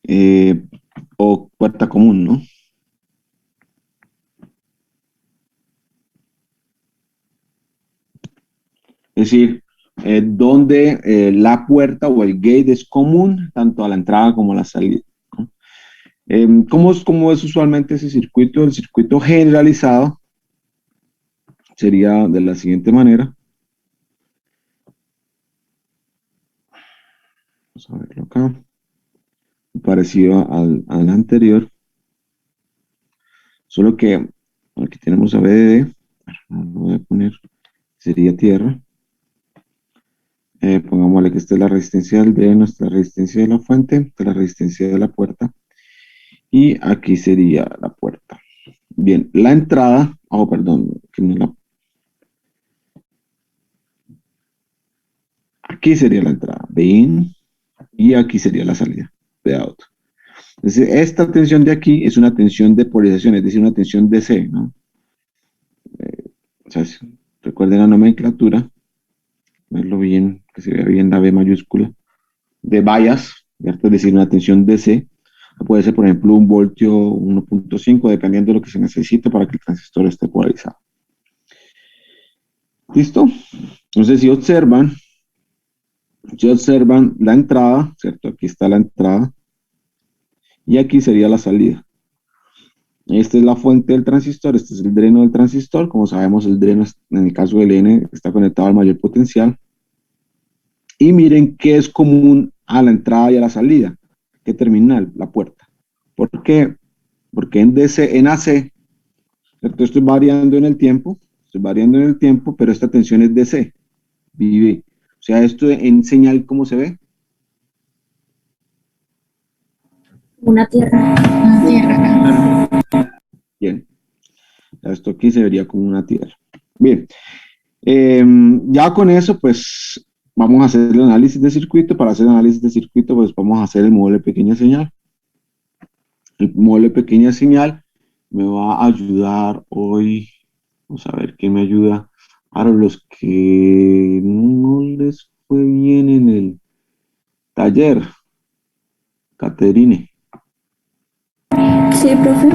eh, o puerta común, ¿no? Es decir, donde la puerta o el gate es común tanto a la entrada como a la salida, ¿no? ¿Cómo es usualmente ese circuito? El circuito generalizado sería de la siguiente manera. Vamos a verlo acá. Parecido al anterior, solo que aquí tenemos a BDD, lo voy a poner, sería tierra. Pongámosle que esta es la resistencia del dreno, esta es la resistencia de la fuente, esta es la resistencia de la puerta, y aquí sería la puerta. Bien, la entrada, oh, perdón, que no es aquí sería la entrada, bien, y aquí sería la salida de out. Entonces, esta tensión de aquí es una tensión de polarización, es decir, una tensión DC, ¿no? O sea, recuerden la nomenclatura, verlo bien, que se vea bien la B mayúscula, de bias, ¿cierto? Es decir, una tensión DC, puede ser, por ejemplo, un voltio 1.5, dependiendo de lo que se necesite para que el transistor esté polarizado. ¿Listo? Entonces, si observan la entrada, ¿cierto? Aquí está la entrada, y aquí sería la salida. Esta es la fuente del transistor, este es el dreno del transistor. Como sabemos, el dreno, en el caso del N, está conectado al mayor potencial. Y miren qué es común a la entrada y a la salida. ¿Qué terminal? La puerta. ¿Por qué? Porque en DC, en AC, ¿cierto? Estoy variando en el tiempo, pero esta tensión es DC, vive. O sea, esto en señal, ¿cómo se ve? Una tierra. Una tierra. Bien. Esto aquí se vería como una tierra. Bien. Ya con eso, pues vamos a hacer el análisis de circuito. Para hacer el análisis de circuito, pues vamos a hacer el modelo de pequeña señal. El modelo de pequeña señal me va a ayudar hoy. Vamos a ver quién me ayuda. Para los que no les fue bien en el taller, Caterine. Sí, profe.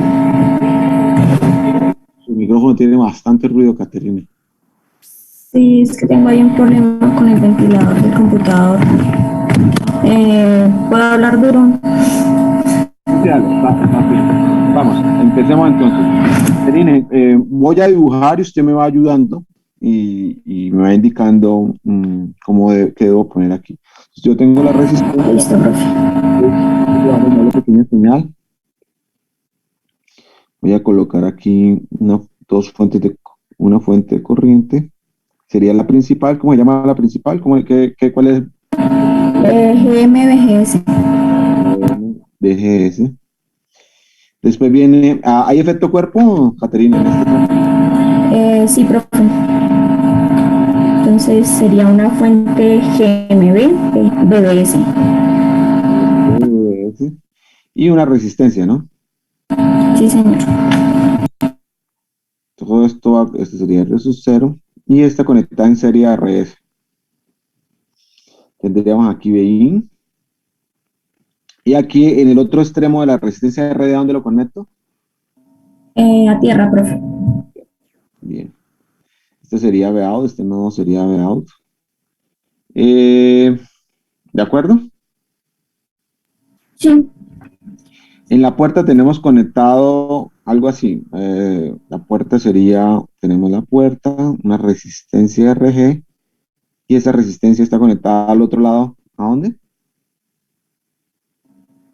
Su micrófono tiene bastante ruido, Caterine. Sí, es que tengo ahí un problema con el ventilador del computador. ¿Puedo hablar duro? Sí, dale, va bien. Vamos, empecemos entonces. Caterine, voy a dibujar y usted me va ayudando y me va indicando qué debo poner aquí. Entonces, yo tengo la resistencia, Listo, profe. una pequeña señal. Voy a colocar aquí una fuente de corriente. Sería la principal. ¿Cómo se llama la principal? ¿Cuál es? GMBGS. BGS. Después viene, ¿hay efecto cuerpo, Caterina, en este caso? Sí, profe. Entonces sería una fuente GMB BBS. BGS. Y una resistencia, ¿no? Sí, señor. Todo esto, este sería R sub 0. Y esta conectada en serie a RS. Tendríamos aquí BIN. Y aquí en el otro extremo de la resistencia de RD, ¿dónde lo conecto? A tierra, profe. Bien. Este sería Vout, este nodo sería Vout. ¿De acuerdo? Sí. En la puerta tenemos conectado algo así. La puerta sería, tenemos la puerta, una resistencia RG, y esa resistencia está conectada al otro lado. ¿A dónde?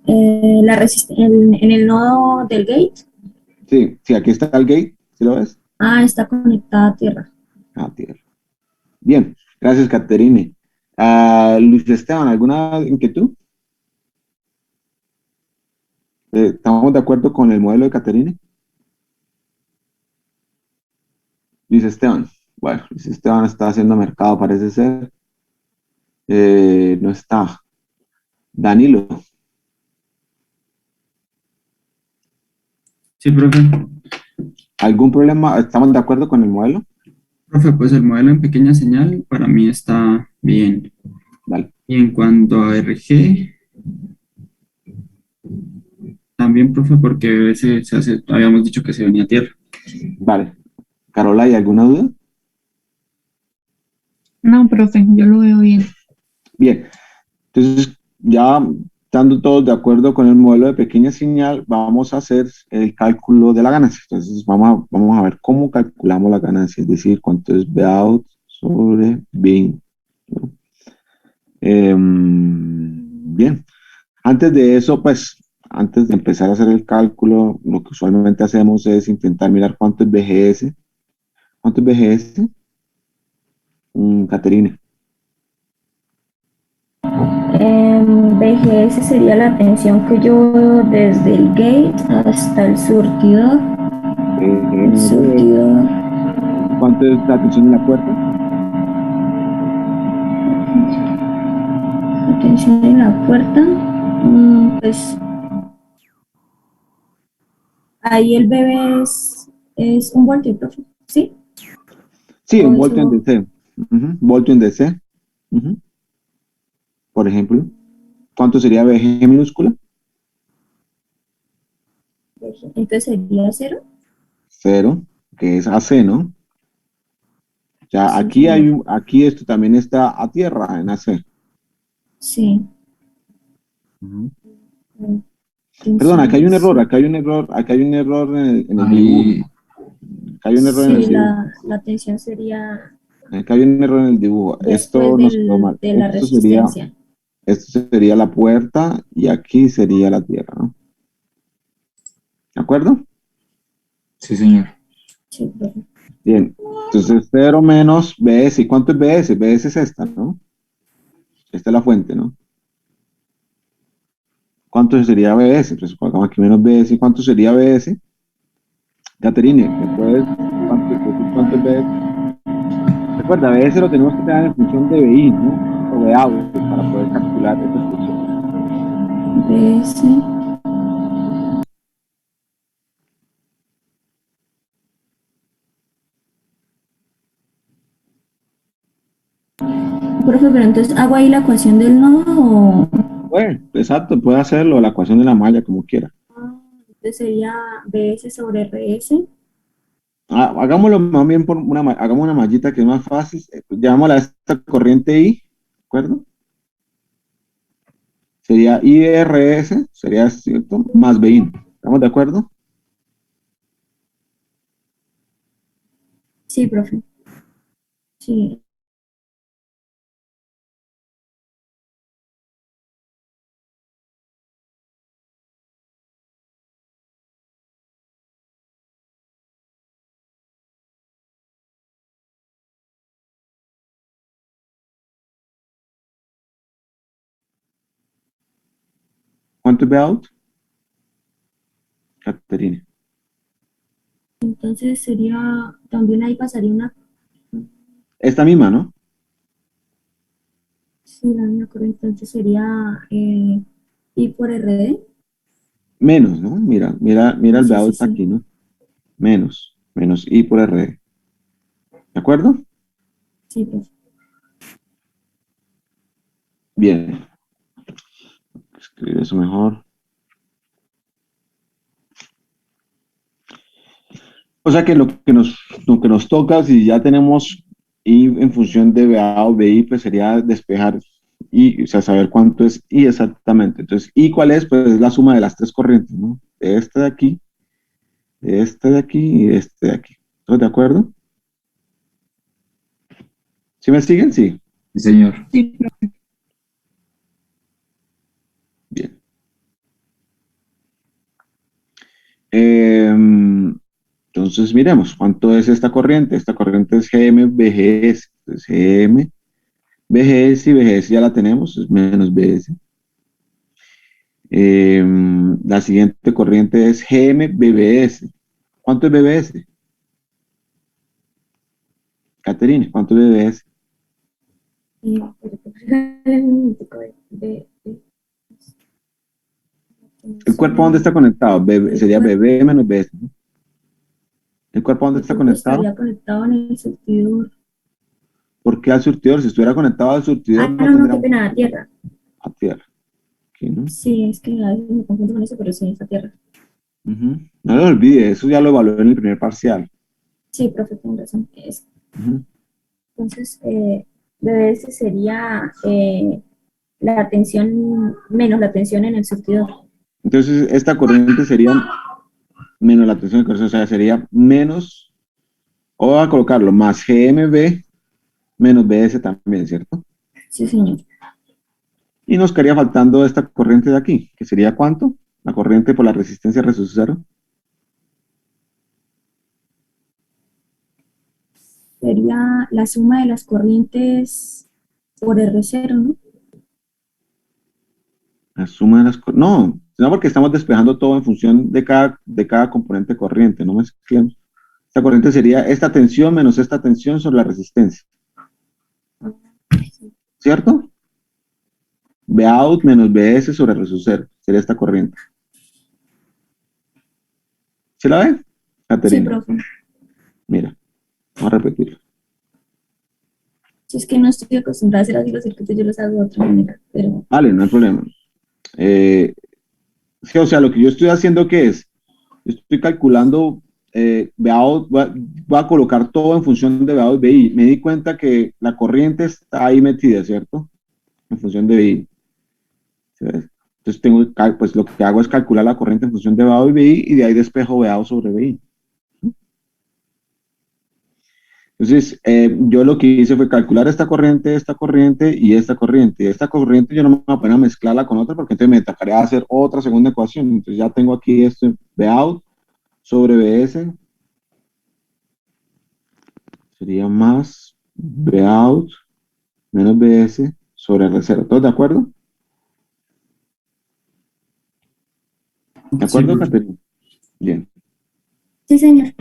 En el nodo del gate. Sí, sí, aquí está el gate. ¿Sí lo ves? Ah, está conectada a tierra. Ah, tierra. Bien, gracias, Caterine. Luis Esteban, ¿alguna inquietud? ¿Estamos de acuerdo con el modelo de Caterine? Luis Esteban. Bueno, Luis Esteban está haciendo mercado, parece ser. No está. Danilo. Sí, profe. ¿Algún problema? ¿Estamos de acuerdo con el modelo? Profe, pues el modelo en pequeña señal para mí está bien. Dale. Y en cuanto a RG, también, profe, porque habíamos dicho que se venía a tierra. Vale. Carola, ¿hay alguna duda? No, profe, yo lo veo bien. Bien. Entonces, ya estando todos de acuerdo con el modelo de pequeña señal, vamos a hacer el cálculo de la ganancia. Entonces, vamos a ver cómo calculamos la ganancia, es decir, cuánto es B out sobre B in, ¿no? Bien. Antes de eso, pues, antes de empezar a hacer el cálculo, lo que usualmente hacemos es intentar mirar cuánto es BGS. ¿Cuánto es BGS? Caterine. BGS sería la tensión que yo veo desde el gate hasta el surtidor. El surtidor. ¿Cuánto es la tensión en la puerta? La tensión en la puerta. Pues ahí el bebé es un voltio, profe, ¿sí? Sí, O un voltio en eso, DC. Voltio en DC. Ujú. Por ejemplo, ¿cuánto sería BG minúscula? entonces sería cero. Cero, que es AC, ¿no? Ya Sí, aquí sería. aquí esto también está a tierra en AC. Sí. Ujú. Perdón, acá hay un error, Entonces, acá hay un error en el dibujo. Ahí, Acá hay un error en el sí, dibujo. la tensión sería Acá hay un error en el dibujo. después Esto no se toma mal. de la resistencia. Esto sería la puerta y aquí sería la tierra, ¿no? ¿De acuerdo? sí, señor. Sí, profe. Bien. Entonces, cero menos BS. ¿Y cuánto es BS? BS es esta, ¿no? Esta es la fuente, ¿no? ¿Cuánto sería BS? Entonces, colocamos aquí menos BS. ¿Y cuánto sería BS? Caterine, ¿me puedes decir cuánto es BS? Recuerda, BS lo tenemos que tener en función de BI, ¿no? O de out para poder calcular esta expresión. BS. Profe, pero entonces hago ahí la ecuación del nodo o Bueno, exacto, puede hacerlo, la ecuación de la malla, como quiera. entonces sería BS sobre RS. Hagámoslo más bien por hagamos una mallita que es más fácil. Llamémosla a esta corriente I, ¿de acuerdo? Sería IRS, sería cierto, más BI. ¿Estamos de acuerdo? Sí, profe. Sí. ¿Cuánto es B out? Caterina. Entonces sería, también ahí pasaría una, Esta misma, ¿no? sí, la misma corriente, entonces sería I por RD. Menos, ¿no? Mira Ah, el B sí, sí, out sí. aquí, ¿no? Menos I por R. ¿De acuerdo? Sí, profe. Bien. Escribir eso mejor. O sea que lo que nos toca, si ya tenemos I en función de BA o BI, pues sería despejar I, o sea, saber cuánto es I exactamente. Entonces, ¿I cuál es? Pues es la suma de las tres corrientes, ¿no? De este de aquí, de este de aquí y de este de aquí. ¿Todos de acuerdo? ¿Sí me siguen? Sí. Sí, señor. Sí, profe. Bien. Entonces, miremos, ¿cuánto es esta corriente? Esta corriente es GM-BGS. Entonces, GM-BGS y BGS ya la tenemos, es menos BS. La siguiente corriente es GM-BBS. ¿Cuánto es BBS? Caterine, ¿cuánto es BBS? ¿El cuerpo dónde está conectado? El Sería BB cuerpo, menos BS, ¿no? ¿El cuerpo dónde el está cuerpo conectado? estaría conectado en el surtidor. ¿Por qué al surtidor? Si estuviera conectado al surtidor Ah, no no, no, qué tendríamos pena, a tierra. a tierra. Aquí, ¿no? Sí, es que a veces me confundo con eso, pero sí, es a tierra. Ujú. No lo olvide, eso ya lo evalué en el primer parcial. Sí, profe, tiene razón. Ujú. Entonces, BBS sería la tensión menos la tensión en el surtidor. Entonces, esta corriente sería menos la tensión de corazón, o sea, sería menos, o voy a colocarlo, más GMB menos BS también, ¿cierto? Sí, señor. Y nos quedaría faltando esta corriente de aquí, que sería ¿cuánto? La corriente por la resistencia versus cero. Sería la suma de las corrientes por R0, ¿no? La suma de las... No, porque estamos despejando todo en función de cada componente corriente, no mezclemos. Esta corriente sería esta tensión menos esta tensión sobre la resistencia, ¿cierto? B out menos BS sobre resu cero, sería esta corriente. ¿Se la ve? Sí, Caterina, profe. mira, vamos a repetirlo. Si es que no estoy acostumbrada a hacer así los circuitos, yo los hago de otra manera, pero Vale, no hay problema. Eh, sí, o sea, lo que yo estoy haciendo, ¿qué es? Yo estoy calculando, voy a colocar todo en función de BAO y BI. Me di cuenta que la corriente está ahí metida, ¿cierto? En función de BI. ¿Sí ves? Entonces, pues lo que hago es calcular la corriente en función de BAO y BI y de ahí despejo BAO sobre BI. Entonces, yo lo que hice fue calcular esta corriente y esta corriente. Y esta corriente yo no me voy a poner a mezclarla con otra porque entonces me tocaría hacer otra segunda ecuación. Entonces ya tengo aquí esto, B out sobre BS sería más B out menos BS sobre R0. ¿Todos de acuerdo? ¿De Sí, acuerdo, profe. Caterina? Bien. sí, señor.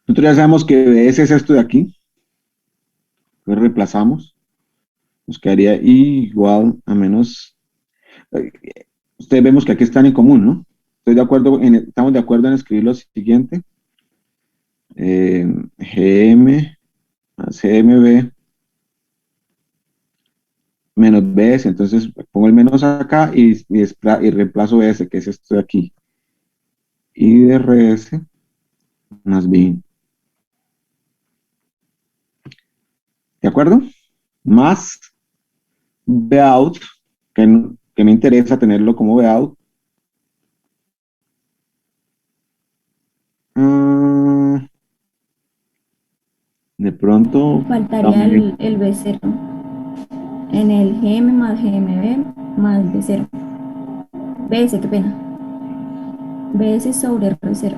Nosotros ya sabemos que BS es esto de aquí. Entonces reemplazamos. Nos quedaría I igual a menos. eh, Ustedes vemos que aquí están en común, ¿no? Estamos de acuerdo en escribir lo siguiente. GM más GMB menos BS. Entonces pongo el menos acá y reemplazo BS, que es esto de aquí. I de RS más B. ¿De acuerdo? Más B out, que me interesa tenerlo como B out. Ah, de pronto Faltaría también. el B0 en el GM más GMB más B0. BS, qué pena. BS sobre R0.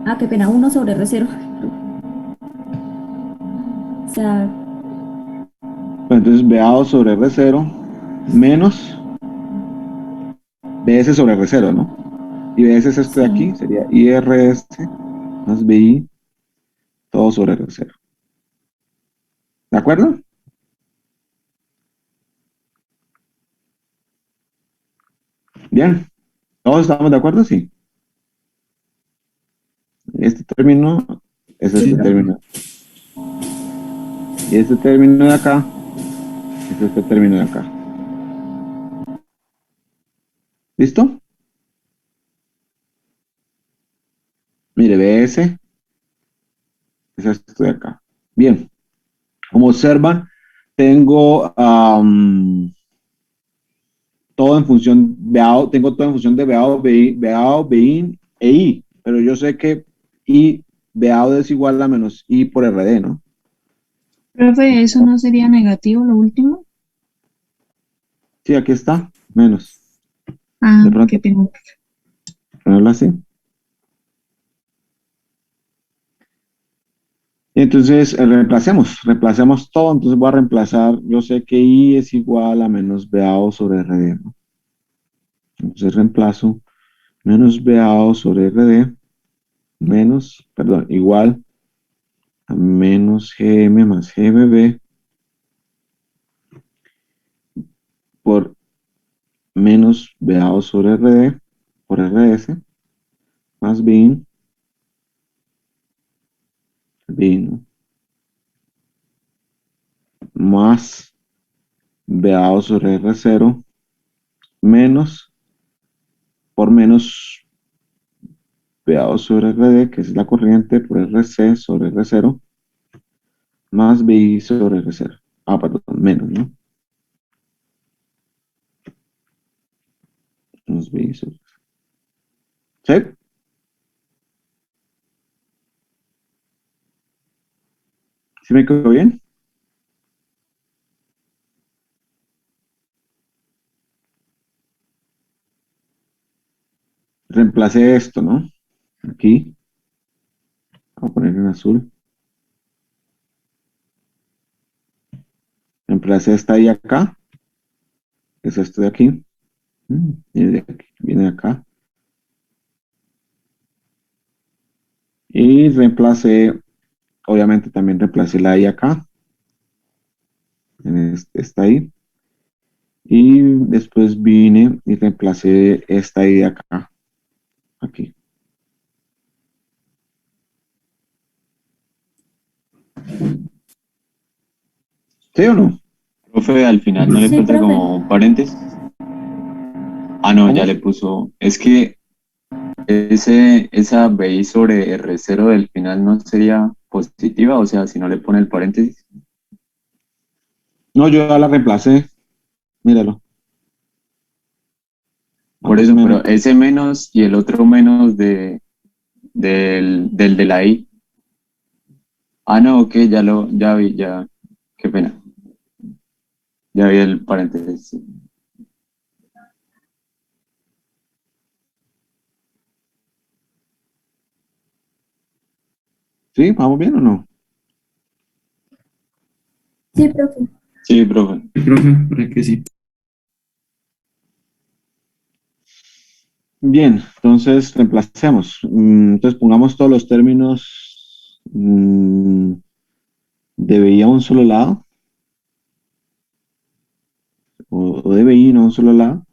Ah, qué pena, 1 sobre R0. O sea, Entonces B out sobre R0 menos BS sobre R0, ¿no? Y BS es esto de sí. aquí, sería IRS más BI, todo sobre R0. ¿De acuerdo? Bien. ¿Todos estamos de acuerdo? Sí. Este término es Sí, este profe. término. Y este término de acá es este término de acá. ¿Listo? Mire, BS es esto de acá. Bien. Como observan, tengo todo en función, tengo todo en función de BAO, BIN e I, pero yo sé que I, BAO es igual a menos I por RD, ¿no? Profe, ¿eso no sería negativo lo último? Sí, aquí está, menos. Ah, De qué pronto, pena. ponerlo así. Y entonces, reemplacemos todo, entonces voy a reemplazar, yo sé que I es igual a menos BAO sobre RD, ¿no? Entonces reemplazo menos BAO sobre RD, igual a menos GM más GMB por menos BAO sobre RD por RS más BIN, ¿no? Más BAO sobre R0 menos por menos PA sobre RD, que es la corriente, por RC sobre R0, más BI sobre R0. Ah, perdón, menos, ¿no? Más BI sobre R0. ¿Sí? ¿Sí me quedó bien? Reemplacé esto, ¿no? Aquí. Voy a poner en azul. Reemplacé esta y acá. Es esto de aquí. Viene de acá. Y reemplacé, obviamente también reemplacé la I acá. Esta I. Y después vine y reemplacé esta I de acá. Aquí. ¿Sí o no? Profe, al final no le Sí, falta profe. como un paréntesis. Ah, no, ya ¿Cómo? le puso. Es que esa BI sobre R0 del final no sería positiva, o sea, si no le pone el paréntesis. No, yo ya la reemplacé. Míralo. La Por puse eso, menos. pero ese menos y el otro menos del de la I. Ah, no, ok, ya vi, ya. Qué pena. Ya vi el paréntesis. ¿Sí? ¿Vamos bien o no? Sí, profe. Sí, profe. Sí, profe, para que sí. Bien, entonces reemplacemos. Entonces pongamos todos los términos de BI a un solo lado, o de BI no a un solo lado.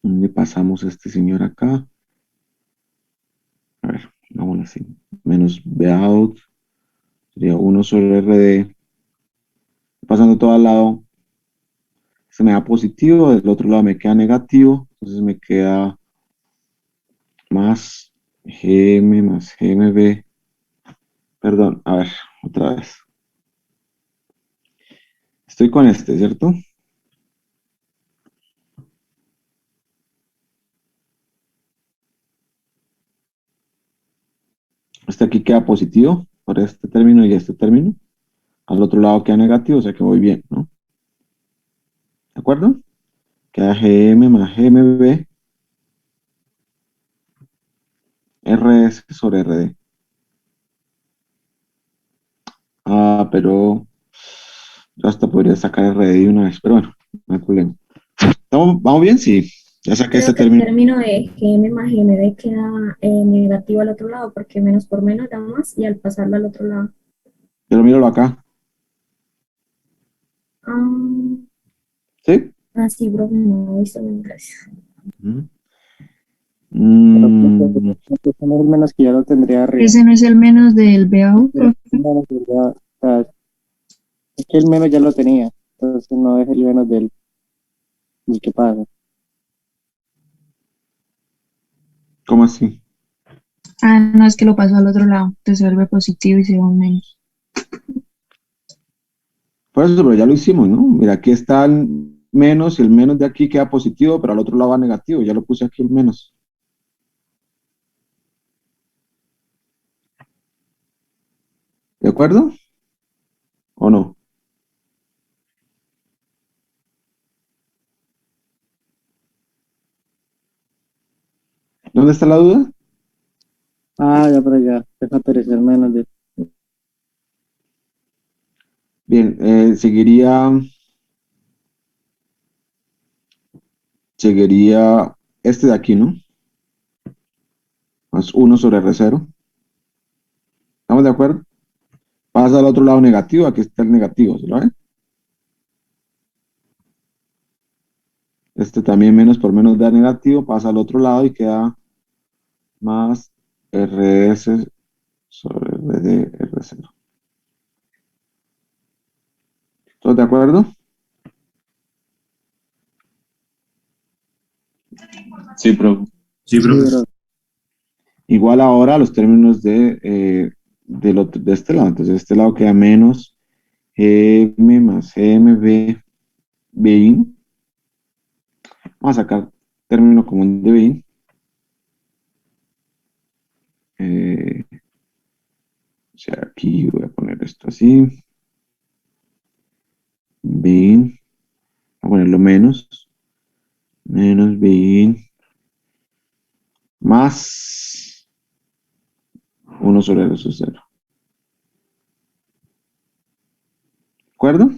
Le pasamos a este señor acá. A ver, vámonos así. Menos Bout sería 1 sobre RD. Pasando todo al lado, se me da positivo, del otro lado me queda negativo, entonces me queda más GM más GMB. Perdón, a ver, otra vez. Estoy con este, ¿cierto? Este aquí queda positivo por este término y este término. Al otro lado queda negativo, o sea que voy bien, ¿no? ¿De acuerdo? Queda GM más GMB RS sobre RD. Ah, pero yo hasta podría sacar RD de una vez, pero bueno, no hay problema. ¿Vamos bien? Sí. Ya saqué Creo este que el término. término de GM más GMD queda negativo al otro lado porque menos por menos da más y al pasarlo al otro lado. Pero míralo acá. Ah, ¿Sí? sí, profe, no he visto bien, gracias. Ujú. Pero Mm, no es el menos que ya lo tendría arriba. Ese no es el menos del BAU, Pero profe. el menos o sea, es que el menos ya lo tenía. Entonces no es el menos del ¿y qué pasa? ¿Cómo así? Ah, no, es que lo pasó al otro lado. Entonces se vuelve positivo y se va un menos. Por eso, pero ya lo hicimos, ¿no? Mira, aquí está el menos y el menos de aquí queda positivo, pero al otro lado va negativo. Ya lo puse aquí el menos. ¿De acuerdo? ¿O no? ¿Dónde está la duda? Ah, ya, pero ya. Deja aparecer menos de. Bien, seguiría este de aquí, ¿no? Más 1 sobre R0. ¿Estamos de acuerdo? Pasa al otro lado negativo, aquí está el negativo, ¿se lo ven? Este también menos por menos da negativo, pasa al otro lado y queda más RS sobre RD R0. ¿Todos de acuerdo? Sí, profe. Sí, Sí, profe. bro. Igual ahora los términos de este lado. Entonces, de este lado queda menos GM más GMB BIN. Vamos a sacar término común de BIN. O sea, aquí voy a poner esto así. BIN. Voy a ponerlo menos. Menos BIN. Más 1 sobre R sub 0. ¿De acuerdo?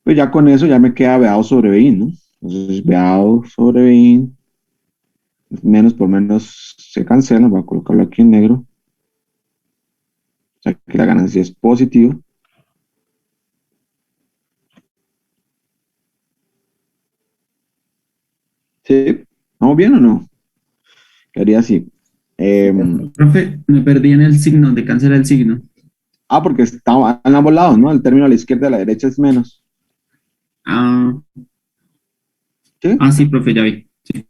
Pues ya con eso ya me queda BA sobre BIN, ¿no? Entonces, BA sobre BIN. Menos por menos se cancela. Voy a colocarlo aquí en negro. O sea que la ganancia es positiva. ¿Sí? ¿Vamos bien o no? Quedaría así. Profe, me perdí en el signo, de cancela el signo. Porque está en ambos lados, ¿no? El término a la izquierda y a la derecha es menos. Ah, ¿Sí? sí, profe, ya vi. Sí.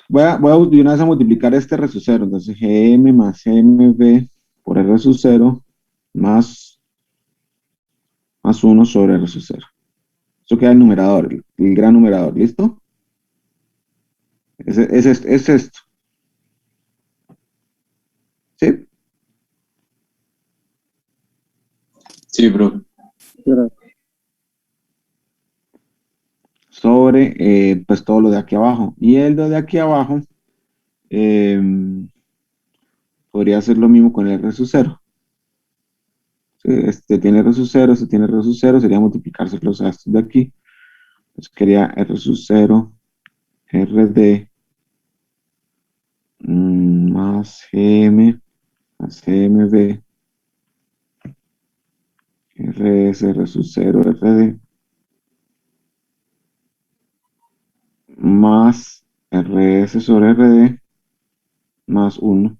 Voy de una vez a multiplicar este R sub 0. Entonces, GM más GMB por R sub 0 más 1 sobre R sub 0. Eso queda el numerador, el gran numerador. ¿Listo? Es esto. ¿Sí? Sí, profe. Sí, bro. Sobre, pues todo lo de aquí abajo. Y el de aquí abajo eh, podría ser lo mismo con el R sub 0. Este tiene R sub 0, este tiene R sub 0, sería multiplicarse los estos de aquí. Entonces quería R sub 0, RD más GM más GMB, RS, R sub 0, RD más RS sobre RD más 1.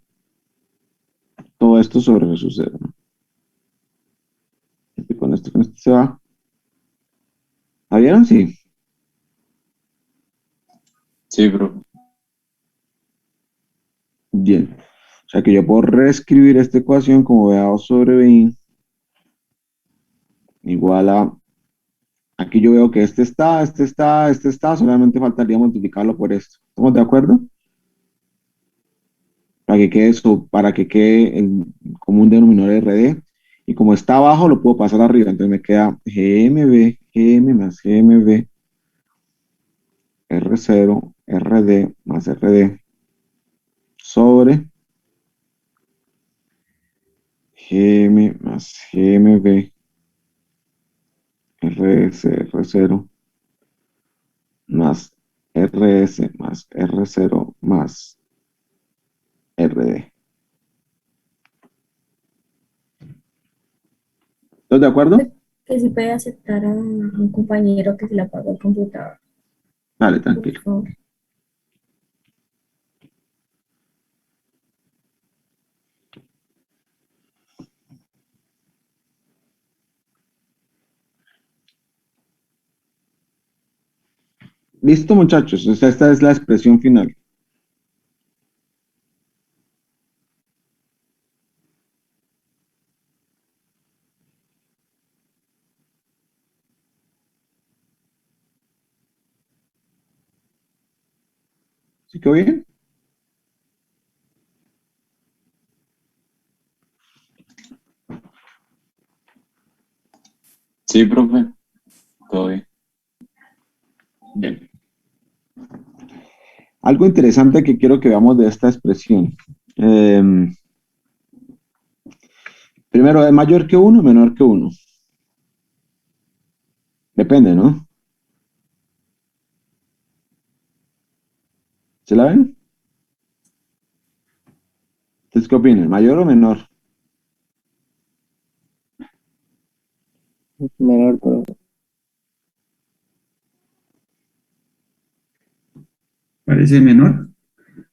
Todo esto sobre R sub 0, ¿no? Y con esto se va. ¿La vieron? Sí. Sí, profe. Bien. O sea que yo puedo reescribir esta ecuación como BA sobre BI igual a, aquí yo veo que este está, solamente faltaría multiplicarlo por esto. ¿Estamos de acuerdo? Para que quede eso, para que quede el común denominador RD. Y como está abajo, lo puedo pasar arriba. Entonces me queda GM más GMB, R0, RD más RD sobre GM más GMB, RS, R0 más RS más R0 más RD. ¿Estás de acuerdo? Que si puede aceptar a un compañero que se le apagó el computador, Dale, por tranquilo. favor. Listo, muchachos. Esta es la expresión final. ¿Sí quedó bien? Sí, profe. Todo bien. Bien. Algo interesante que quiero que veamos de esta expresión. Primero, ¿es mayor que 1 o menor que 1? Depende, ¿no? ¿Se la ven? ¿Ustedes qué opinan? ¿Mayor o menor? Menor, pero Parece menor.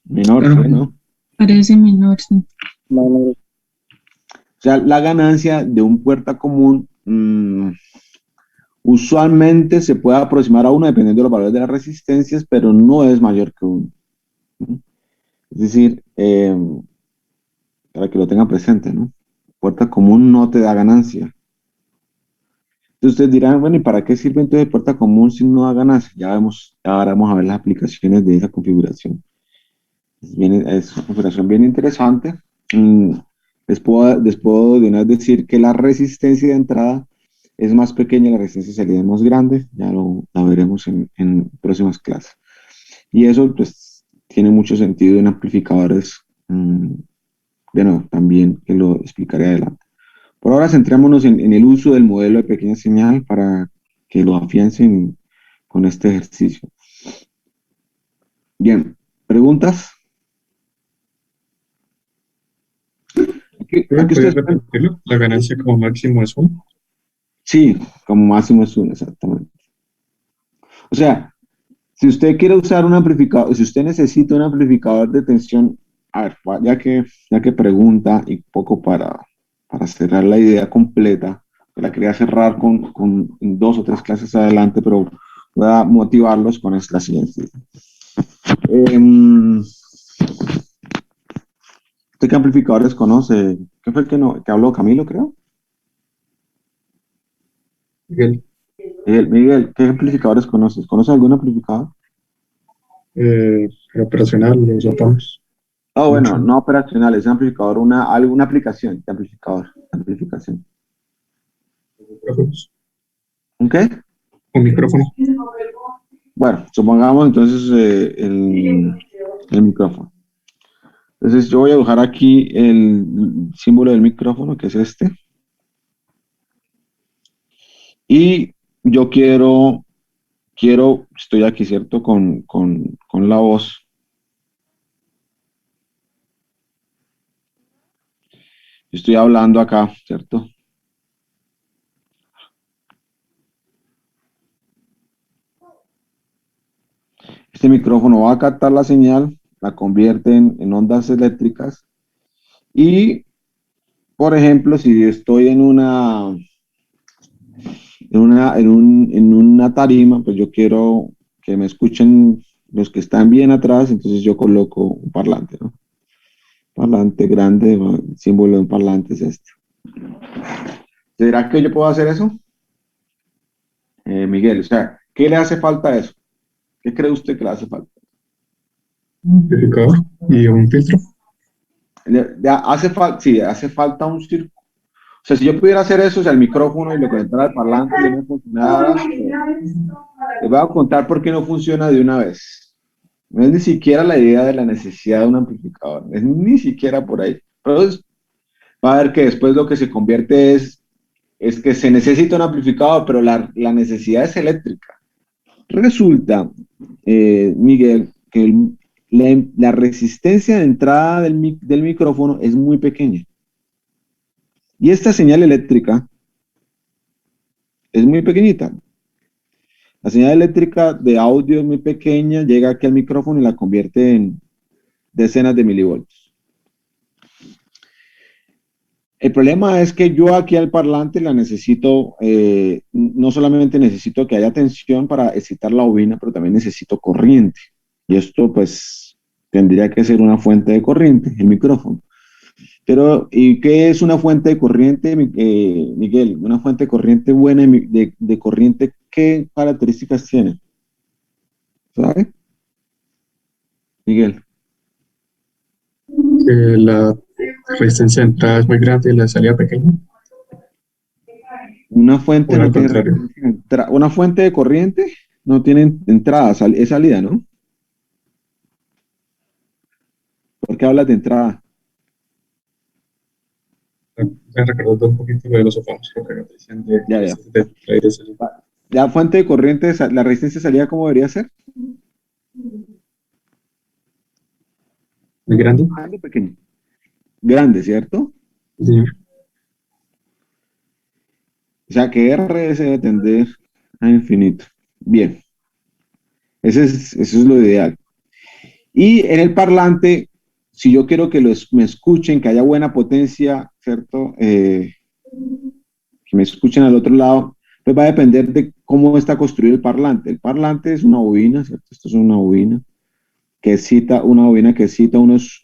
Menor, Claro, sí, profe. ¿no? Parece menor, sí. menor. O sea, la ganancia de un puerta común Usualmente se puede aproximar a 1 dependiendo de los valores de las resistencias, pero no es mayor que 1. Es decir, para que lo tengan presente, ¿no? Puerta común no te da ganancia. Entonces ustedes dirán, bueno, ¿y para qué sirve entonces puerta común si no da ganancia? Ya vemos, ahora vamos a ver las aplicaciones de esa configuración. Es una configuración bien interesante. Les puedo de una vez decir que la resistencia de entrada es más pequeña, la resistencia de salida es más grande. Ya la veremos en próximas clases. Y eso pues tiene mucho sentido en amplificadores. Bueno, también que lo explicaré adelante. Por ahora centrémonos en el uso del modelo de pequeña señal para que lo afiancen con este ejercicio. Bien, ¿preguntas? Aquí ¿Puedes ustedes... repetirlo? La ganancia como máximo es 1. Sí, como máximo es 1, exactamente. O sea, si usted quiere usar un amplificador, si usted necesita un amplificador de tensión, a ver, ya que pregunta y poco para cerrar la idea completa, que la quería cerrar con 2 o 3 clases adelante, pero voy a motivarlos con la siguiente. ¿Usted qué amplificadores conoce? ¿Qué fue el que habló Camilo, creo? Miguel, Miguel, ¿qué amplificadores conoces? ¿Conoces algún amplificador? operacional, los opamos. Ah, bueno, Mucho. no operacional, es amplificador, alguna aplicación de amplificador, amplificación. Micrófonos. ¿Un qué? Un micrófono. Bueno, supongamos entonces el micrófono. Entonces yo voy a dibujar aquí el símbolo del micrófono, que es este. Y yo estoy aquí, ¿cierto? Con la voz. Estoy hablando acá, ¿cierto? Este micrófono va a captar la señal, la convierte en ondas eléctricas y, por ejemplo, si estoy en una tarima, pues yo quiero que me escuchen los que están bien atrás, entonces yo coloco un parlante, ¿no? Parlante grande, el símbolo de un parlante es este. ¿Será que yo puedo hacer eso? Miguel, o sea, ¿qué le hace falta a eso? ¿Qué cree usted que le hace falta? Amplificador y un filtro. Hace falta un círculo. O sea, si yo pudiera hacer eso, o sea, el micrófono y lo conectara al parlante y no funcionara, les voy a contar por qué no funciona de una vez. No es ni siquiera la idea de la necesidad de un amplificador, es ni siquiera por ahí. Pero va a ver que después lo que se convierte es que se necesita un amplificador, pero la necesidad es eléctrica. Resulta, Miguel, que la resistencia de entrada del micrófono es muy pequeña. Y esta señal eléctrica es muy pequeñita. La señal eléctrica de audio es muy pequeña, llega aquí al micrófono y la convierte en decenas de milivoltios. El problema es que yo aquí al parlante la necesito, no solamente necesito que haya tensión para excitar la bobina, pero también necesito corriente. Y esto pues tendría que ser una fuente de corriente, el micrófono. Pero, ¿y qué es una fuente de corriente, Miguel? Una fuente de corriente buena, de corriente, ¿qué características tiene? ¿Sabe? Miguel. Que la resistencia de entrada es muy grande y la salida pequeña. Una fuente O no al tiene contrario. una fuente de corriente no tiene entrada, es salida, ¿no? ¿Por qué hablas de entrada? Recordando un poquito lo de los opamos, lo que me decían de Ya, ya. la dirección. La fuente de corriente, la resistencia de salida, ¿cómo debería ser? Muy grande. Grande o pequeño. Grande, ¿cierto? Sí, señor. O sea que R se debe tender a infinito. Bien. Eso es lo ideal. Y en el parlante, si yo quiero que me escuchen, que haya buena potencia, ¿cierto? Que me escuchen al otro lado, Pues va a depender de cómo está construido el parlante. El parlante es una bobina, ¿cierto? Esto es una bobina que cita unos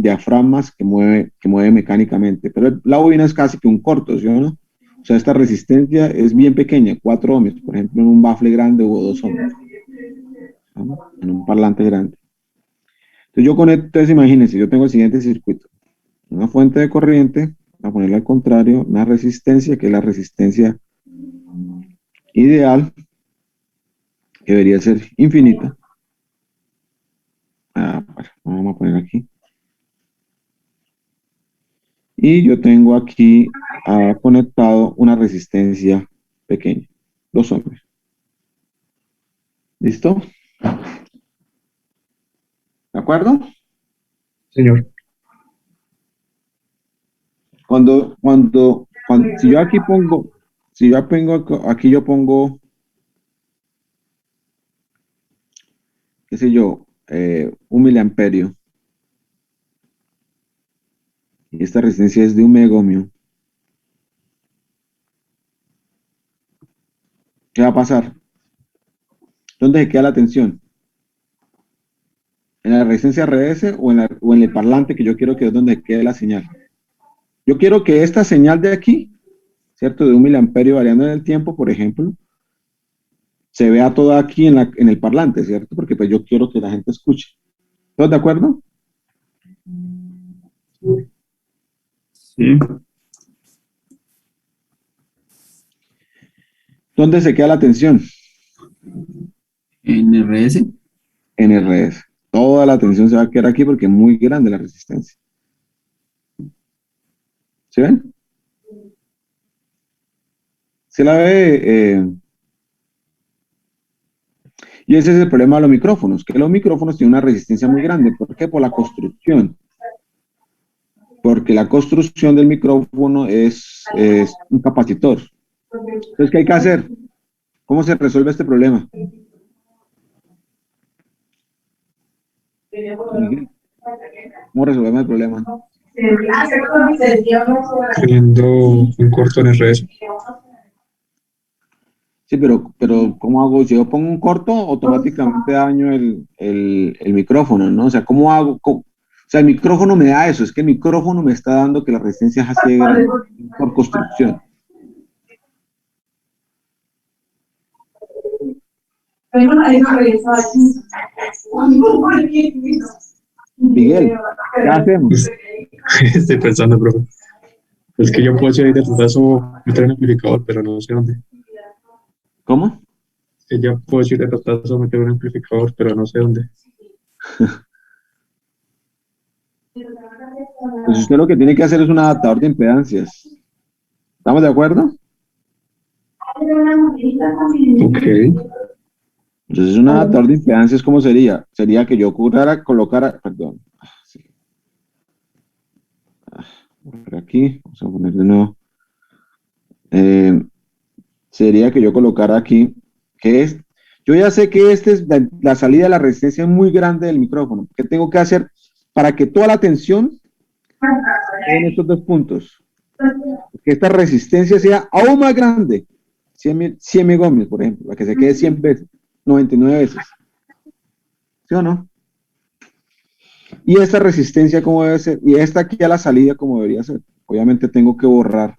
diafragmas que mueve mecánicamente. Pero la bobina es casi que un corto, ¿sí o no? O sea, esta resistencia es bien pequeña, 4 ohmios, por ejemplo, en un bafle grande o 2 ohmios, ¿no? En un parlante grande. Entonces imagínense, yo tengo el siguiente circuito. Una fuente de corriente, a ponerle al contrario, una resistencia, que es la resistencia ideal, que debería ser infinita. Bueno, vamos a poner aquí. Y yo tengo aquí conectado una resistencia pequeña, 2 ohmios. ¿Listo? ¿De acuerdo? Señor. Si yo aquí pongo, yo pongo, qué sé yo, 1 miliamperio, y esta resistencia es de 1 megohmio, ¿qué va a pasar? ¿Dónde se queda la tensión? ¿En la resistencia RS o en el parlante que yo quiero que es donde quede la señal? Yo quiero que esta señal de aquí, ¿cierto? De 1 miliamperio variando en el tiempo, por ejemplo, se vea toda aquí en el parlante, ¿cierto? Porque pues yo quiero que la gente escuche. ¿Todos de acuerdo? Sí. ¿Dónde se queda la tensión? En RS. En RS. Toda la tensión se va a quedar aquí porque es muy grande la resistencia. ¿Sí ven? ¿Se la ve? Y ese es el problema de los micrófonos, que los micrófonos tienen una resistencia muy grande. ¿Por qué? Por la construcción. Porque la construcción del micrófono es un capacitor. Entonces, ¿qué hay que hacer? ¿Cómo se resuelve este problema? ¿Cómo resolvemos el problema? Teniendo un corto en RS. Sí, pero ¿cómo hago? Si yo pongo un corto, automáticamente daño el micrófono, ¿no? O sea, ¿cómo hago? O sea, el micrófono me da eso, es que el micrófono me está dando que la resistencia es así de grande por construcción. Miguel, ¿qué hacemos? Estoy pensando, profe. Es que yo puedo hacer de totazo meter un amplificador, pero no sé dónde. ¿Cómo? Que ya puedo decir de totazo meter un amplificador, pero no sé dónde. Pues usted lo que tiene que hacer es un adaptador de impedancias. ¿Estamos de acuerdo? Ok. Entonces, un adaptador de impedancias, ¿cómo sería? Sería que yo colocara, perdón, sí. Por aquí, vamos a poner de nuevo. Sería que yo colocara aquí, yo ya sé que esta es la salida de la resistencia muy grande del micrófono. ¿Qué tengo que hacer para que toda la tensión en estos 2 puntos? Que esta resistencia sea aún más grande, 100 megohmios, por ejemplo, para que se quede 100 veces, 99 veces. ¿Sí o no? Y esta resistencia, ¿cómo debe ser? Y esta aquí a la salida, ¿cómo debería ser? Obviamente tengo que borrar.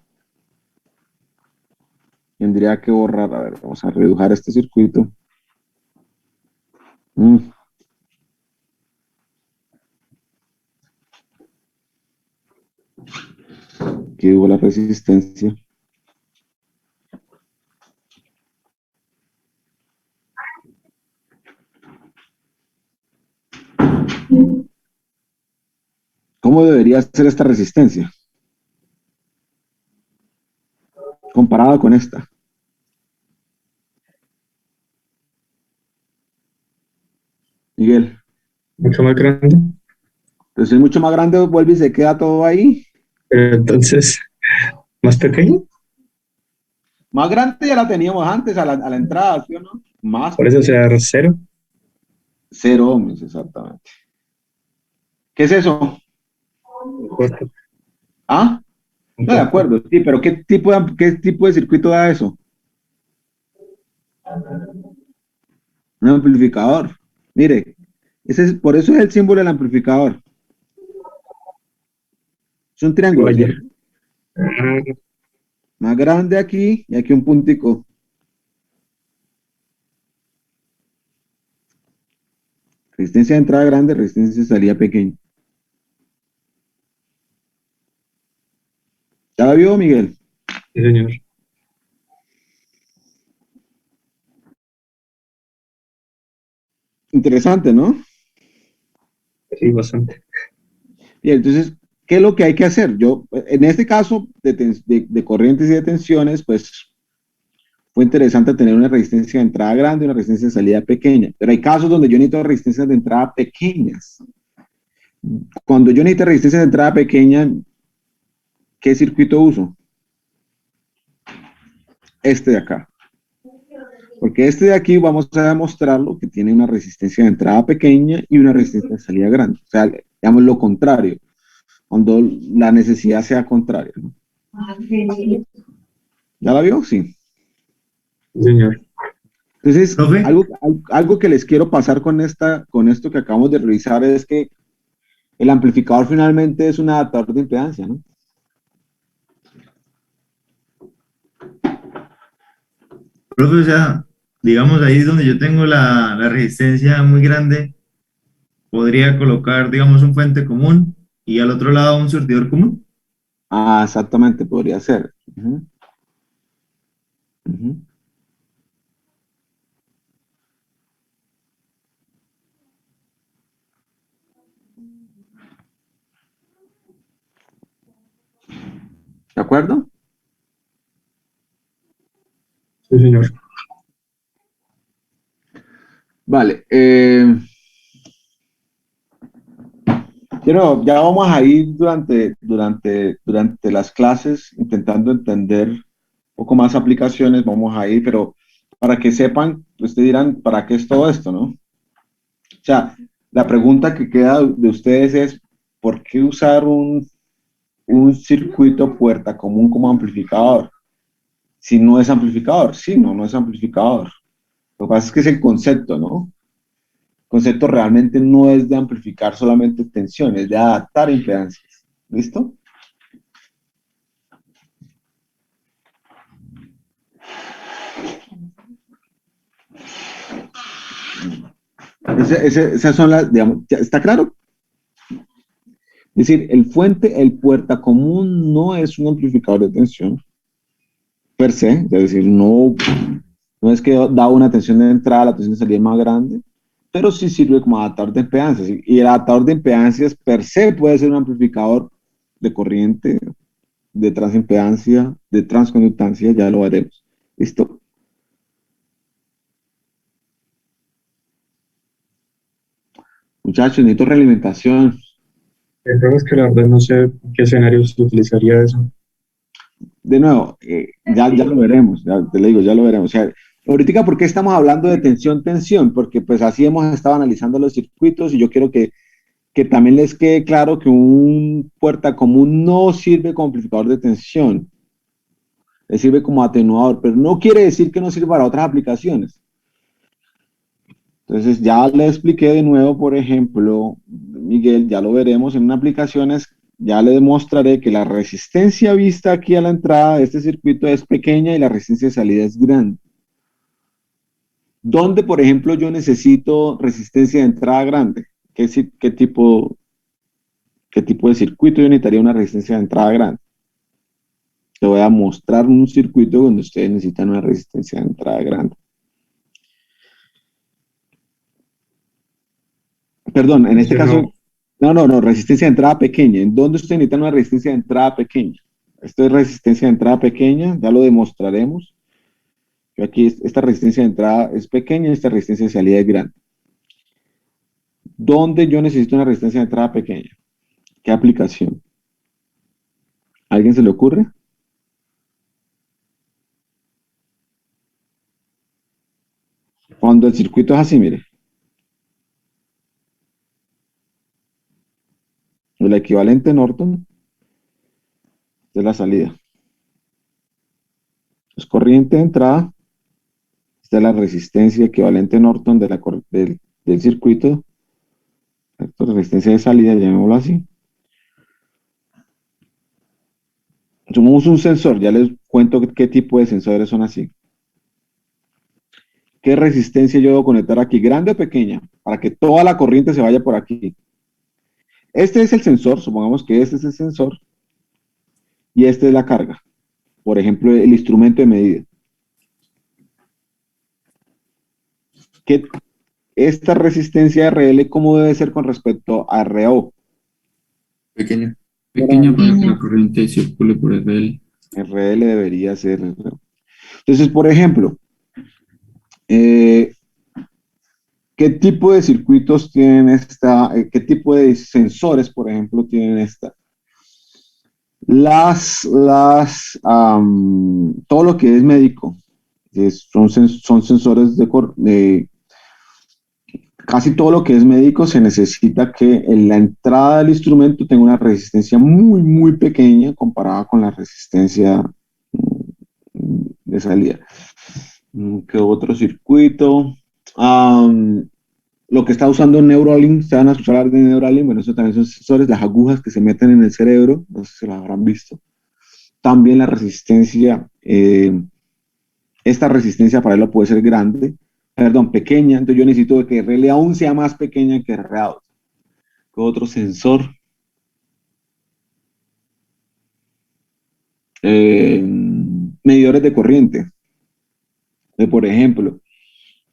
Tendría que borrar, a ver, vamos a redujar este circuito. Aquí hubo la resistencia. ¿Cómo debería ser esta resistencia? Comparada con esta. Miguel. Mucho más grande. Pues es mucho más grande, vuelve y se queda todo ahí. Pero entonces, ¿más pequeño? Más grande ya la teníamos antes a la entrada, ¿sí o no? Más Por eso pequeña. sea 0. 0 ohmios, exactamente. ¿Qué es eso? Corto. ¿Ah? No, de acuerdo, sí, pero ¿qué tipo de circuito da eso? Un amplificador. Mire, por eso es el símbolo del amplificador. Es un triángulo, Vaya. ¿cierto? Más grande aquí y aquí un puntico. Resistencia de entrada grande, resistencia de salida pequeña. ¿Ya la vio, Miguel? Sí, señor. Interesante, ¿no? Sí, bastante. Bien, entonces, ¿qué es lo que hay que hacer? Yo, en este caso de corrientes y de tensiones, pues fue interesante tener una resistencia de entrada grande y una resistencia de salida pequeña. Pero hay casos donde yo necesito resistencias de entrada pequeñas. Cuando yo necesito resistencia de entrada pequeña, ¿qué circuito uso? Este de acá. Porque este de aquí vamos a demostrarlo que tiene una resistencia de entrada pequeña y una resistencia de salida grande. O sea, digamos lo contrario, cuando la necesidad sea contraria, ¿no? ¿Ya la vio? Sí. Sí, señor. Entonces, Profe, algo que les quiero pasar con esto que acabamos de revisar es que el amplificador finalmente es un adaptador de impedancia, ¿no? profe, o sea, digamos ahí donde yo tengo la resistencia muy grande, podría colocar, digamos, un fuente común y al otro lado un surtidor común. Ah, exactamente, podría ser. Ujú, ujú. ¿De acuerdo? Sí, señor. Vale. Ya vamos a ir durante las clases intentando entender un poco más aplicaciones, vamos a ir, pero para que sepan, ustedes dirán, ¿para qué es todo esto, no? O sea, la pregunta que queda de ustedes es, ¿por qué usar un circuito puerta común como amplificador? Si no es amplificador, sí, no es amplificador. Lo que pasa es que es el concepto, ¿no? El concepto realmente no es de amplificar solamente tensión, es de adaptar impedancias. ¿Listo? Esas son las, digamos, ¿está claro? Es decir, el puerta común no es un amplificador de tensión per se, es decir, no es que da una tensión de entrada, la tensión de salida es más grande, pero sí sirve como adaptador de impedancias. Y el adaptador de impedancias per se puede ser un amplificador de corriente, de transimpedancia, de transconductancia, ya lo veremos. ¿Listo? Muchachos, necesito realimentación. El problema es que la verdad no sé en qué escenarios se utilizaría eso. De nuevo, ya lo veremos, ya te lo digo, ya lo veremos. O sea, ahorita, ¿por qué estamos hablando de tensión? Porque pues así hemos estado analizando los circuitos y yo quiero que también les quede claro que un puerta común no sirve como amplificador de tensión, le sirve como atenuador, pero no quiere decir que no sirva para otras aplicaciones. Entonces ya le expliqué de nuevo, por ejemplo, Miguel, ya lo veremos en aplicaciones, ya le demostraré que la resistencia vista aquí a la entrada de este circuito es pequeña y la resistencia de salida es grande. ¿Dónde, por ejemplo, yo necesito resistencia de entrada grande? ¿Qué tipo de circuito yo necesitaría una resistencia de entrada grande? Te voy a mostrar un circuito donde ustedes necesitan una resistencia de entrada grande. Perdón, en este Yo caso, no, resistencia de entrada pequeña. ¿En dónde usted necesita una resistencia de entrada pequeña? Esto es resistencia de entrada pequeña, ya lo demostraremos. Yo aquí, esta resistencia de entrada es pequeña y esta resistencia de salida es grande. ¿Dónde yo necesito una resistencia de entrada pequeña? ¿Qué aplicación? ¿A alguien se le ocurre? Cuando el circuito es así, mire. El equivalente Norton de la salida. Es corriente de entrada, Esta es la resistencia equivalente Norton del circuito. ¿Cierto? Resistencia de salida, llamémoslo así. Somos un sensor, ya les cuento qué tipo de sensores son así. ¿Qué resistencia yo debo conectar aquí? ¿Grande o pequeña? Para que toda la corriente se vaya por aquí. Este es el sensor, supongamos que este es el sensor, y esta es la carga. Por ejemplo, el instrumento de medida. Esta resistencia RL, ¿cómo debe ser con respecto a RO? Pequeño. Pequeña para que Pequeña. la corriente circule por el RL. RL debería ser RO. Entonces, por ejemplo, ¿qué tipo de circuitos tienen esta? ¿Qué tipo de sensores, por ejemplo, tienen esta? Todo lo que es médico, son sensores casi todo lo que es médico se necesita que en la entrada del instrumento tenga una resistencia muy, muy pequeña comparada con la resistencia de salida. ¿Qué otro circuito? Lo que está usando Neuralink, ¿se van a escuchar hablar de Neuralink? Bueno, eso también son sensores, las agujas que se meten en el cerebro, no sé si las habrán visto. También la resistencia, esta resistencia para él puede ser grande, perdón, pequeña, entonces yo necesito que RL aún sea más pequeña que RAO. ¿Qué otro sensor? Medidores de corriente. Por ejemplo,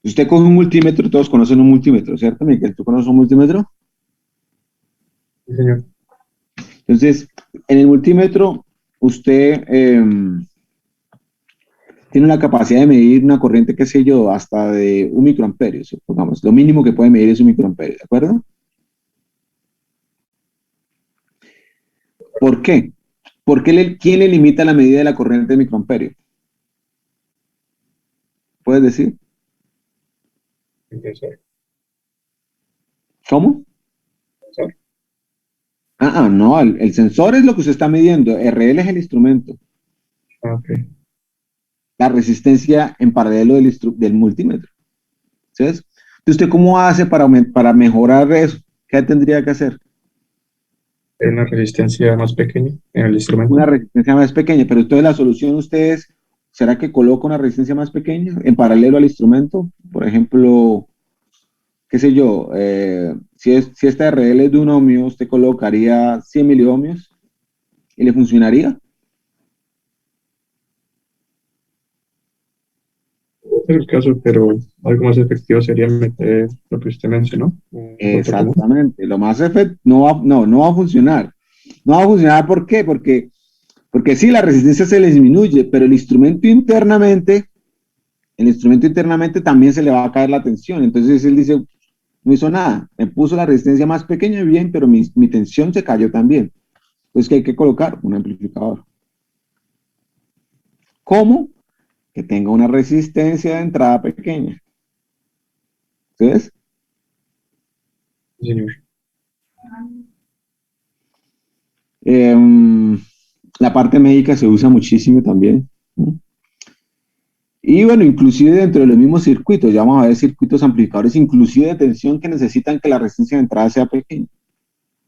si usted coge un multímetro, todos conocen un multímetro, ¿cierto, Miguel? ¿Tú conoces un multímetro? Sí, señor. Entonces, en el multímetro, usted tiene la capacidad de medir una corriente, qué sé yo, hasta de 1 microamperio, supongamos. Lo mínimo que puede medir es 1 microamperio, ¿de acuerdo? ¿Por qué? ¿Quién le limita la medida de la corriente de microamperio? ¿Puedes decir? El sensor. ¿Cómo? Sensor. No, el sensor es lo que usted está midiendo, RL es el instrumento. Ah, ok. La resistencia en paralelo del multímetro. ¿Sabes? Entonces, ¿usted cómo hace para mejorar eso? ¿Qué tendría que hacer? Era una resistencia más pequeña en el instrumento. Una resistencia más pequeña, pero entonces la solución ustedes, ¿será que coloca una resistencia más pequeña en paralelo al instrumento? Por ejemplo, qué sé yo, si esta RL es de 1 ohmio, usted colocaría 100 miliohmios y le funcionaría. Es el caso, pero algo más efectivo sería meter lo que usted mencionó, un puerto común. Exactamente, lo más efectivo no va a funcionar. No va a funcionar, ¿por qué? Porque sí, la resistencia se le disminuye, pero el instrumento internamente también se le va a caer la tensión. Entonces él dice, no hizo nada, me puso la resistencia más pequeña, bien, pero mi tensión se cayó también. Entonces, ¿qué hay que colocar? Un amplificador. ¿Cómo? Que tenga una resistencia de entrada pequeña. ¿Ves? Sí, señor. La parte médica se usa muchísimo también. Y bueno, inclusive dentro de los mismos circuitos, ya vamos a ver circuitos amplificadores, inclusive de tensión que necesitan que la resistencia de entrada sea pequeña,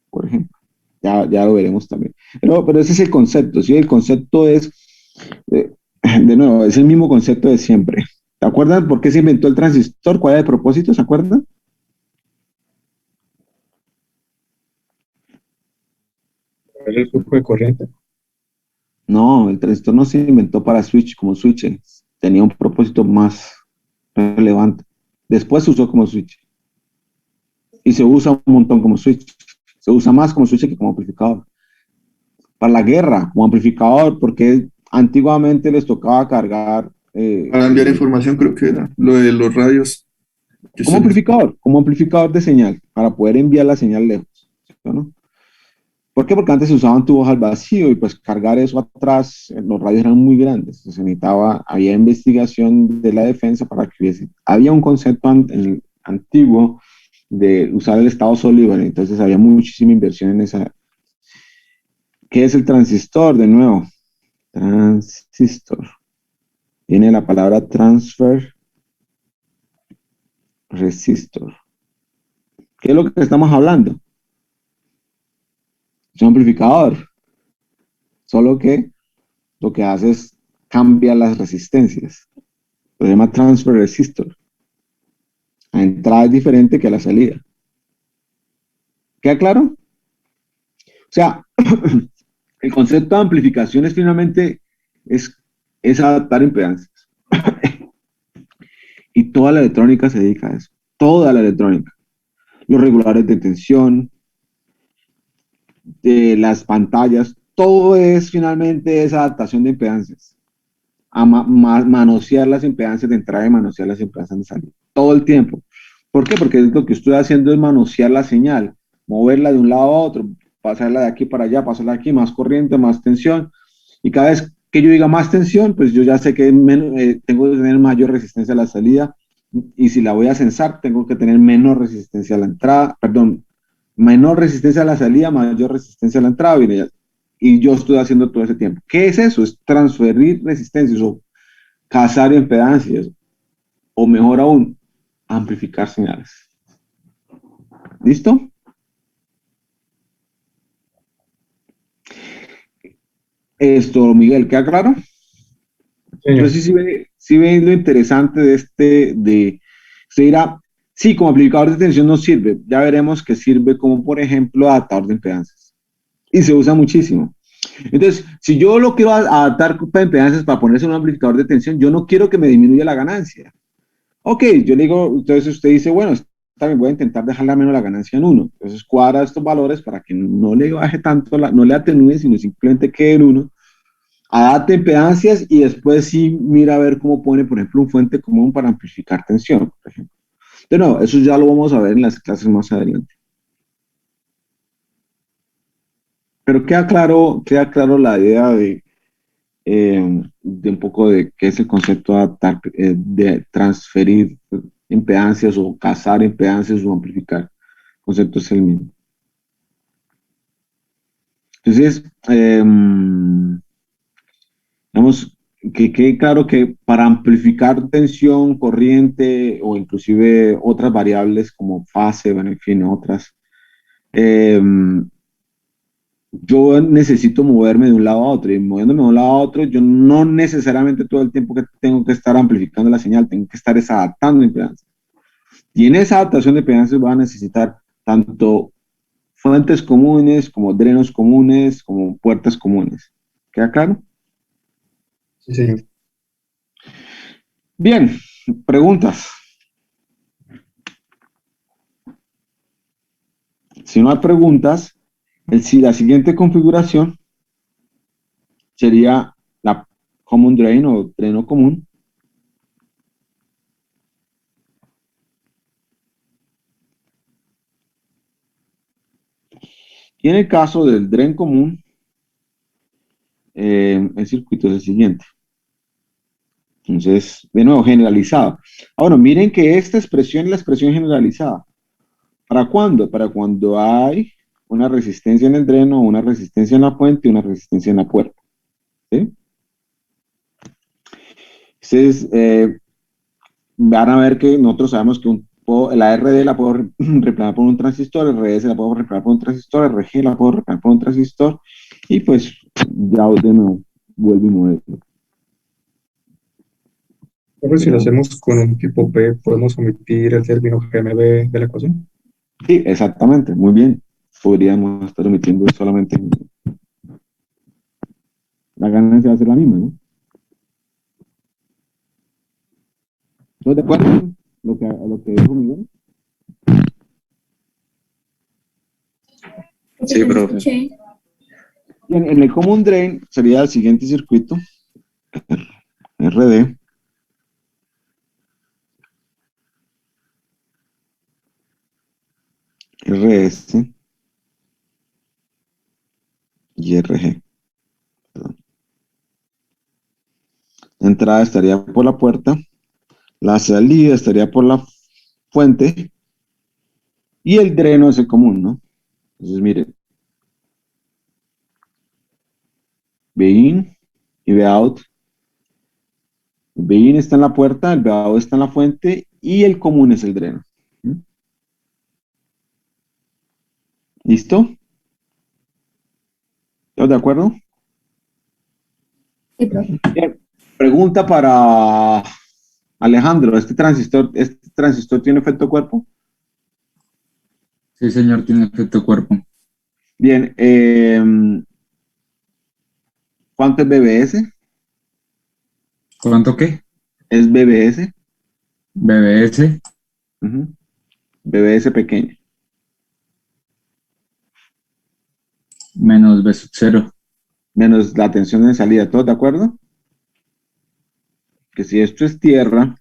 por ejemplo. Ya lo veremos también. Pero ese es el concepto, ¿sí? El concepto es, de nuevo, es el mismo concepto de siempre. ¿Te acuerdas por qué se inventó el transistor? ¿Cuál era el propósito? ¿Se acuerdan? Es el flujo de corriente. No, el transistor no se inventó para switch como switch. Tenía un propósito más relevante. Después se usó como switch. Y se usa un montón como switch. Se usa más como switch que como amplificador. Para la guerra, como amplificador, porque antiguamente les tocaba cargar. Para enviar información creo que era lo de los radios. Como amplificador de señal, para poder enviar la señal lejos, ¿no? ¿Por qué? Porque antes se usaban tubos al vacío y pues cargar eso atrás, los radios eran muy grandes, se necesitaba, había investigación de la defensa para que hubiese, había un concepto antiguo de usar el estado sólido, entonces había muchísima inversión en esa. ¿Qué es el transistor? De nuevo, transistor. Viene la palabra transfer, resistor. ¿Qué es lo que estamos hablando? Es un amplificador, solo que lo que hace es cambiar las resistencias. Se llama transfer resistor. La entrada es diferente que la salida. ¿Queda claro? O sea, el concepto de amplificación es finalmente es adaptar impedancias. Y toda la electrónica se dedica a eso. Toda la electrónica. Los reguladores de tensión, de las pantallas, todo es finalmente esa adaptación de impedancias. A manosear las impedancias de entrada y manosear las impedancias de salida. Todo el tiempo. ¿Por qué? Porque lo que estoy haciendo es manosear la señal, moverla de un lado a otro, pasarla de aquí para allá, pasarla aquí, más corriente, más tensión. Y cada vez que yo diga más tensión, pues yo ya sé que tengo que tener mayor resistencia a la salida. Y si la voy a censar, tengo que tener menor resistencia a la entrada, perdón, menor resistencia a la salida, mayor resistencia a la entrada. Y yo estoy haciendo todo ese tiempo. ¿Qué es eso? Es transferir resistencias o cazar impedancias. O mejor aún, amplificar señales. ¿Listo? Esto, Miguel, ¿queda claro? Señor. Entonces, si ve lo interesante de usted dirá, sí, como amplificador de tensión no sirve. Ya veremos que sirve como, por ejemplo, adaptador de impedancias. Y se usa muchísimo. Entonces, si yo lo quiero adaptar para impedancias para ponerse un amplificador de tensión, yo no quiero que me disminuya la ganancia. Ok, yo le digo, entonces usted dice, bueno, también voy a intentar dejarle menos la ganancia en 1. Entonces cuadra estos valores para que no le baje tanto, no le atenúe, sino simplemente quede en 1. Adapte impedancias y después sí mira a ver cómo pone, por ejemplo, un fuente común para amplificar tensión, por ejemplo. De nuevo, eso ya lo vamos a ver en las clases más adelante. Pero queda claro la idea de un poco de qué es el concepto de adaptar, de transferir impedancias o cazar impedancias o amplificar. El concepto es el mismo. Entonces, vamos, que quede claro que para amplificar tensión, corriente o inclusive otras variables como fase, bueno, en fin, otras, yo necesito moverme de un lado a otro y moviéndome de un lado a otro, yo no necesariamente todo el tiempo que tengo que estar amplificando la señal, tengo que estar adaptando impedancias. Y en esa adaptación de impedancias voy a necesitar tanto fuentes comunes como drenos comunes, como puertas comunes. ¿Queda claro? Sí, señor. Bien, preguntas. Si no hay preguntas, la siguiente configuración sería la common drain o dreno común. Y en el caso del drain común, el circuito es el siguiente. Entonces, de nuevo, generalizado. Ahora, miren que esta expresión es la expresión generalizada. ¿Para cuándo? Para cuando hay una resistencia en el dreno, una resistencia en la fuente y una resistencia en la puerta. ¿Sí? Entonces, van a ver que nosotros sabemos que la RD la puedo reemplazar por un transistor, RS la puedo reemplazar por un transistor, RG la puedo reemplazar por un transistor, y pues ya de nuevo vuelve y mueve. Pero si lo hacemos con un tipo P, ¿podemos omitir el término GMB de la ecuación? Sí, exactamente, muy bien. Podríamos estar omitiendo solamente la ganancia va a ser la misma, ¿no? ¿Estás de acuerdo lo que dijo Miguel? Sí, profe. En el common drain sería el siguiente circuito, RD. RS y RG. Perdón. La entrada estaría por la puerta, la salida estaría por la fuente y el dreno es el común, ¿no? Entonces, miren, V in y V out. El V in está en la puerta, el V out está en la fuente y el común es el dreno. ¿Listo? ¿Todos de acuerdo? Sí, profe. Bien. Pregunta para Alejandro. ¿Este transistor tiene efecto cuerpo? Sí, señor, tiene efecto cuerpo. Bien. ¿Cuánto es BBS? ¿Cuánto qué? ¿Es BBS? BBS Ujú. BBS pequeño. menos B sub 0. Menos la tensión de salida. ¿Todos de acuerdo? Que si esto es tierra,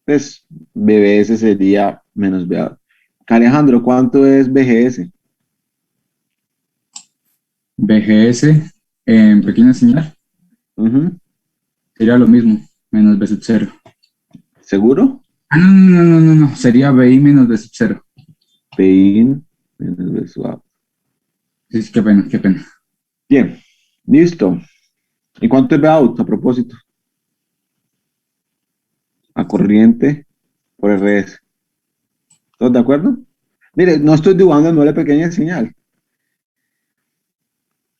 pues BBS sería menos BA. Alejandro, ¿cuánto es BGS? BGS en pequeña señal Ujú. sería lo mismo, menos B sub 0. ¿Seguro? Ah, no. Sería BI menos B sub 0. PIN menos B sub. Sí, qué pena, qué pena. Bien, listo. ¿Y cuánto es Bout a propósito? A corriente por RS. ¿Todos de acuerdo? Mire, no estoy dibujando el modelo de pequeña señal.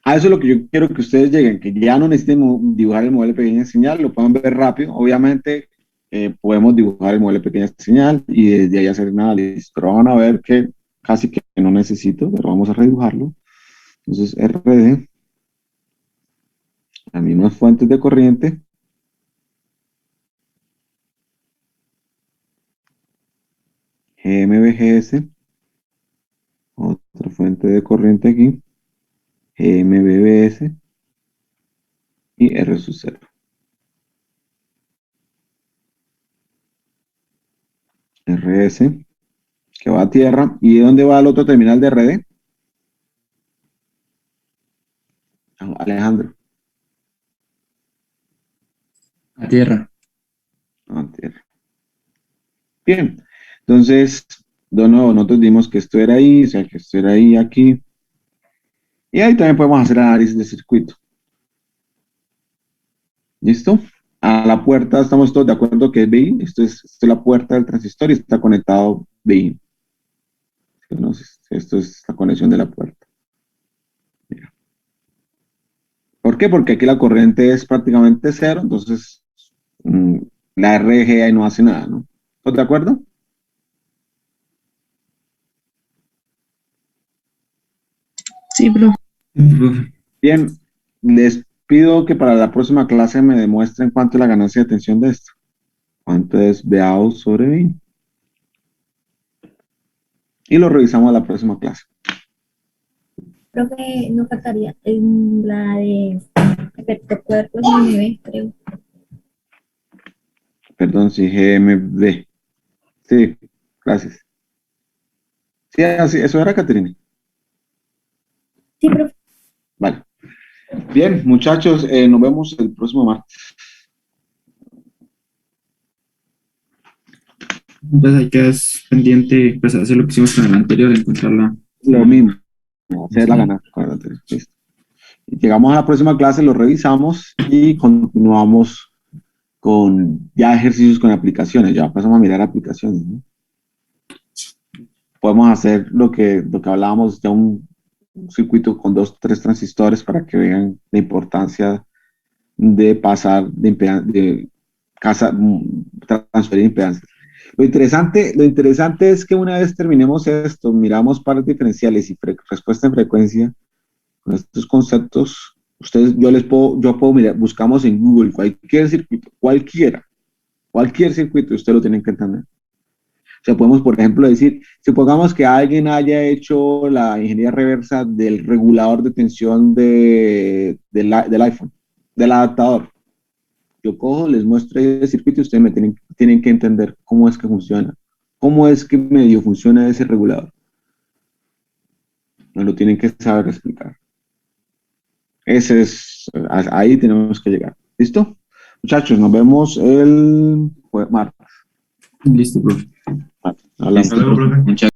A eso es lo que yo quiero que ustedes lleguen, que ya no necesiten dibujar el modelo de pequeña señal, lo puedan ver rápido. Obviamente, podemos dibujar el modelo de pequeña señal y desde ahí hacer un análisis, pero van a ver que casi que no necesito, pero vamos a redibujarlo. Entonces, RD, las mismas fuentes de corriente. GMBGS, otra fuente de corriente aquí, GMBBS y R sub 0. RS, que va a tierra. ¿Y de dónde va el otro terminal de RD? Alejandro. A tierra. A tierra. Bien, entonces, de nuevo, nosotros dimos que esto era ahí, o sea, que esto era ahí, aquí. Y ahí también podemos hacer análisis de circuito. ¿Listo? A la puerta estamos todos de acuerdo que es BIN. Esto es la puerta del transistor y está conectado BIN. Entonces, esto es la conexión de la puerta. Mira. ¿Por qué? Porque aquí la corriente es prácticamente cero, entonces la RG ahí no hace nada, ¿no? ¿Estás de acuerdo? Sí, profe. Bien, les pido que para la próxima clase me demuestren cuánto es la ganancia de tensión de esto. ¿Cuánto es BAU sobre BIN? Y lo revisamos a la próxima clase. Profe, no faltaría en la de efecto cuerpo, es MB, creo. Perdón, sí, GMB. Sí, gracias. Sí, así, eso era, Caterina. Sí, profe. Vale. Bien, muchachos, nos vemos el próximo martes. Entonces ahí quedas pendiente, pues hacer lo que hicimos con el anterior, encontrarla. Lo mismo, hacer la ganancia. Acuérdate, listo. Llegamos a la próxima clase, lo revisamos y continuamos con ya ejercicios con aplicaciones. Ya pasamos a mirar aplicaciones, ¿no? Podemos hacer lo que hablábamos, ya un circuito con 2, 3 transistores para que vean la importancia de pasar de transferir impedancias. Lo interesante es que una vez terminemos esto, miramos pares diferenciales y respuesta en frecuencia con estos conceptos. Yo puedo mirar, buscamos en Google cualquier circuito, cualquier circuito, ustedes lo tienen que entender. O sea, podemos, por ejemplo, decir, supongamos que alguien haya hecho la ingeniería reversa del regulador de tensión del iPhone, del adaptador. Yo cojo, les muestro el circuito y ustedes tienen que entender cómo es que funciona, cómo es que medio funciona ese regulador. Nos lo tienen que saber explicar. Ahí tenemos que llegar. ¿Listo? Muchachos, nos vemos el martes. Listo, profe. Hablamos. Hasta luego, profe. Muchas